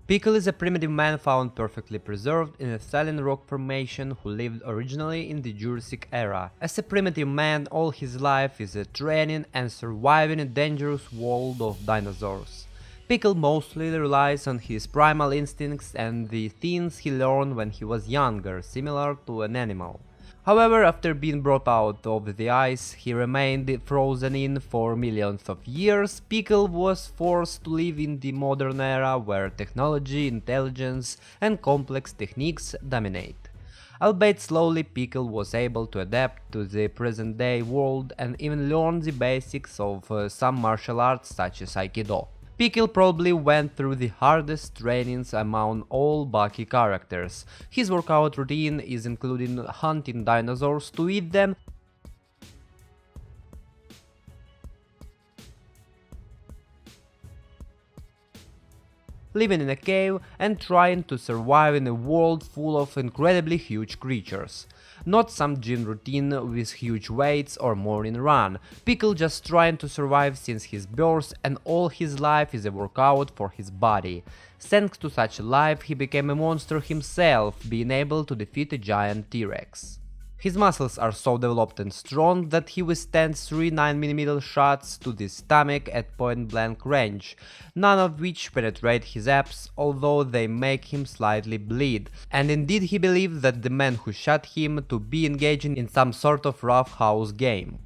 Pickle is a primitive man found perfectly preserved in a saline rock formation who lived originally in the Jurassic era. As a primitive man, all his life is training and surviving a dangerous world of dinosaurs. Pickle mostly relies on his primal instincts and the things he learned when he was younger, similar to an animal. However, after being brought out of the ice, he remained frozen in for millions of years. Pickle was forced to live in the modern era where technology, intelligence, and complex techniques dominate. Albeit slowly, Pickle was able to adapt to the present-day world and even learn the basics of some martial arts such as Aikido. Pickle probably went through the hardest trainings among all Baki characters. His workout routine is including hunting dinosaurs to eat them, living in a cave, and trying to survive in a world full of incredibly huge creatures. Not some gym routine with huge weights or morning run. Pickle just trying to survive since his birth, and all his life is a workout for his body. Thanks to such a life, he became a monster himself, being able to defeat a giant T-Rex. His muscles are so developed and strong that he withstands 3 9mm shots to the stomach at point-blank range, none of which penetrate his abs, although they make him slightly bleed, and indeed he believed that the man who shot him to be engaging in some sort of roughhouse game.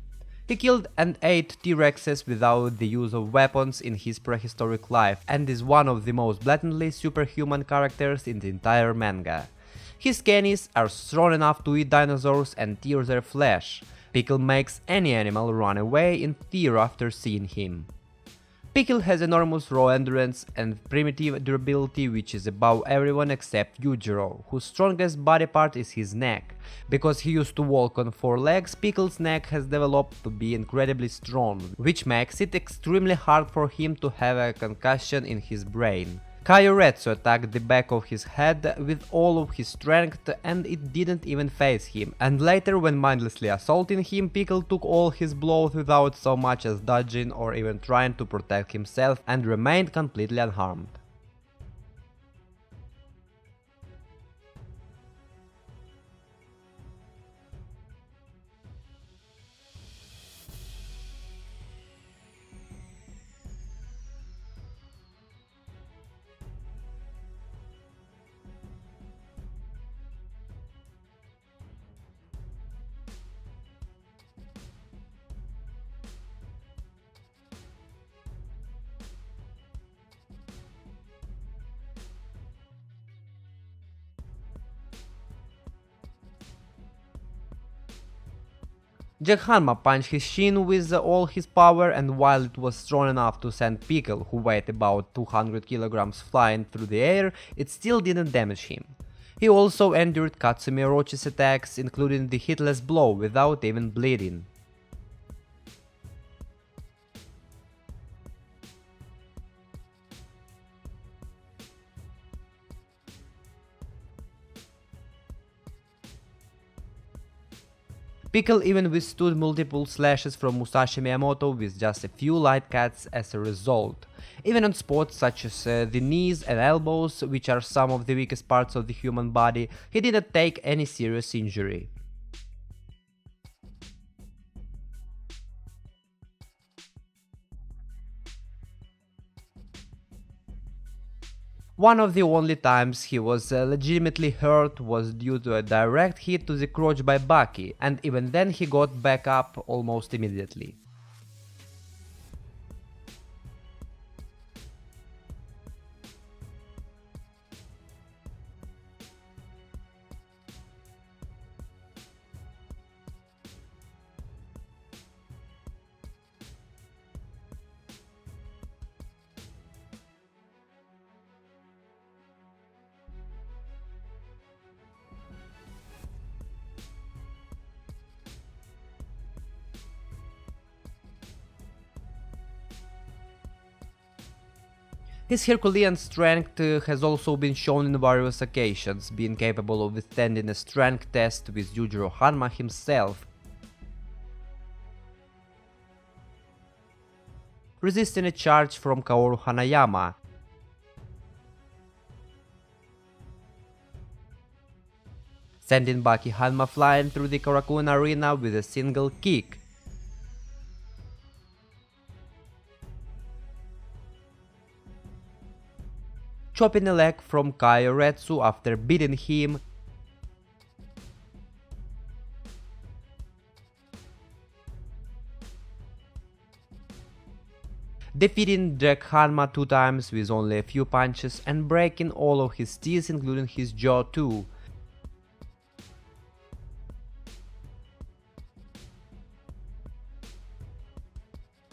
He killed and ate T-Rexes without the use of weapons in his prehistoric life, and is one of the most blatantly superhuman characters in the entire manga. His canines are strong enough to eat dinosaurs and tear their flesh. Pickle makes any animal run away in fear after seeing him. Pickle has enormous raw endurance and primitive durability, which is above everyone except Yujiro, whose strongest body part is his neck. Because he used to walk on 4 legs, Pickle's neck has developed to be incredibly strong, which makes it extremely hard for him to have a concussion in his brain. Yarersd attacked the back of his head with all of his strength and it didn't even faze him, and later when mindlessly assaulting him, Pickle took all his blows without so much as dodging or even trying to protect himself and remained completely unharmed. Jack Hanma punched his shin with all his power, and while it was strong enough to send Pickle, who weighed about 200 kilograms, flying through the air, it still didn't damage him. He also endured Katsumi Orochi's attacks, including the hitless blow, without even bleeding. Pickle even withstood multiple slashes from Musashi Miyamoto with just a few light cuts as a result. Even on spots such as the knees and elbows, which are some of the weakest parts of the human body, he didn't take any serious injury. One of the only times he was legitimately hurt was due to a direct hit to the crotch by Baki, and even then he got back up almost immediately. His Herculean strength has also been shown in various occasions, being capable of withstanding a strength test with Yujiro Hanma himself, resisting a charge from Kaoru Hanayama, sending Baki Hanma flying through the Karakun arena with a single kick. Chopping a leg from Yarersd after beating him, defeating Jack Hanma 2 times with only a few punches and breaking all of his teeth including his jaw too.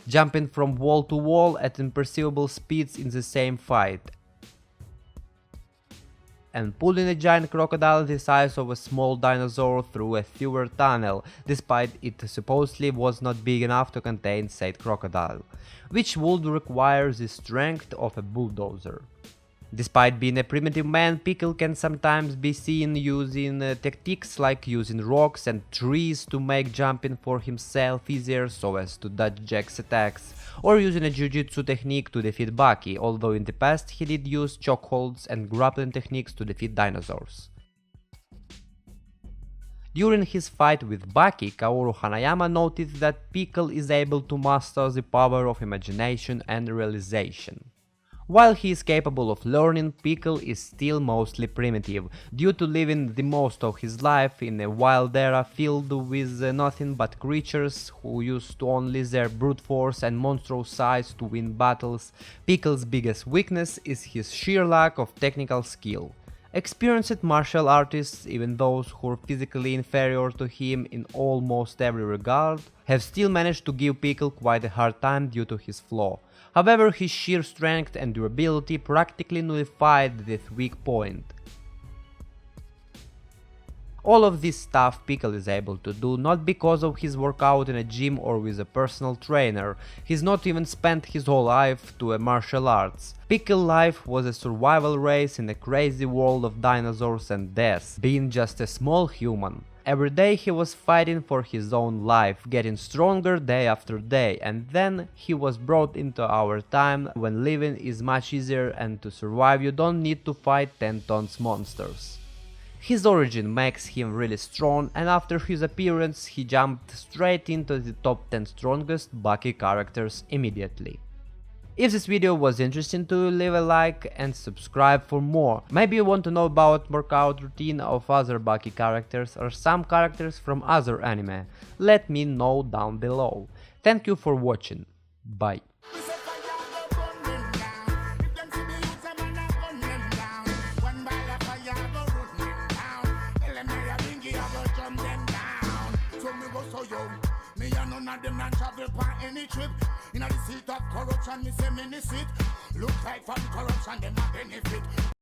Jumping from wall to wall at imperceptible speeds in the same fight. And pulling a giant crocodile the size of a small dinosaur through a sewer tunnel, despite it supposedly was not big enough to contain said crocodile, which would require the strength of a bulldozer. Despite being a primitive man, Pickle can sometimes be seen using tactics like using rocks and trees to make jumping for himself easier so as to dodge Jack's attacks, or using a jiu-jitsu technique to defeat Baki, although in the past he did use chokeholds and grappling techniques to defeat dinosaurs. During his fight with Baki, Kaoru Hanayama noticed that Pickle is able to master the power of imagination and realization. While he is capable of learning, Pickle is still mostly primitive, due to living the most of his life in a wild era filled with nothing but creatures who used only their brute force and monstrous size to win battles. Pickle's biggest weakness is his sheer lack of technical skill. Experienced martial artists, even those who are physically inferior to him in almost every regard, have still managed to give Pickle quite a hard time due to his flaw. However, his sheer strength and durability practically nullified this weak point. All of this stuff Pickle is able to do not because of his workout in a gym or with a personal trainer. He's not even spent his whole life to a martial arts. Pickle's life was a survival race in a crazy world of dinosaurs and death, being just a small human. Every day he was fighting for his own life, getting stronger day after day, and then he was brought into our time when living is much easier and to survive you don't need to fight 10 tons monsters. His origin makes him really strong, and after his appearance he jumped straight into the top 10 strongest Baki characters immediately. If this video was interesting to you, leave a like and subscribe for more. Maybe you want to know about workout routine of other Baki characters or some characters from other anime. Let me know down below. Thank you for watching. Bye. Me and none of them not travel for any trip. In the seat of corruption, me say many sit. Look like from corruption, them a benefit.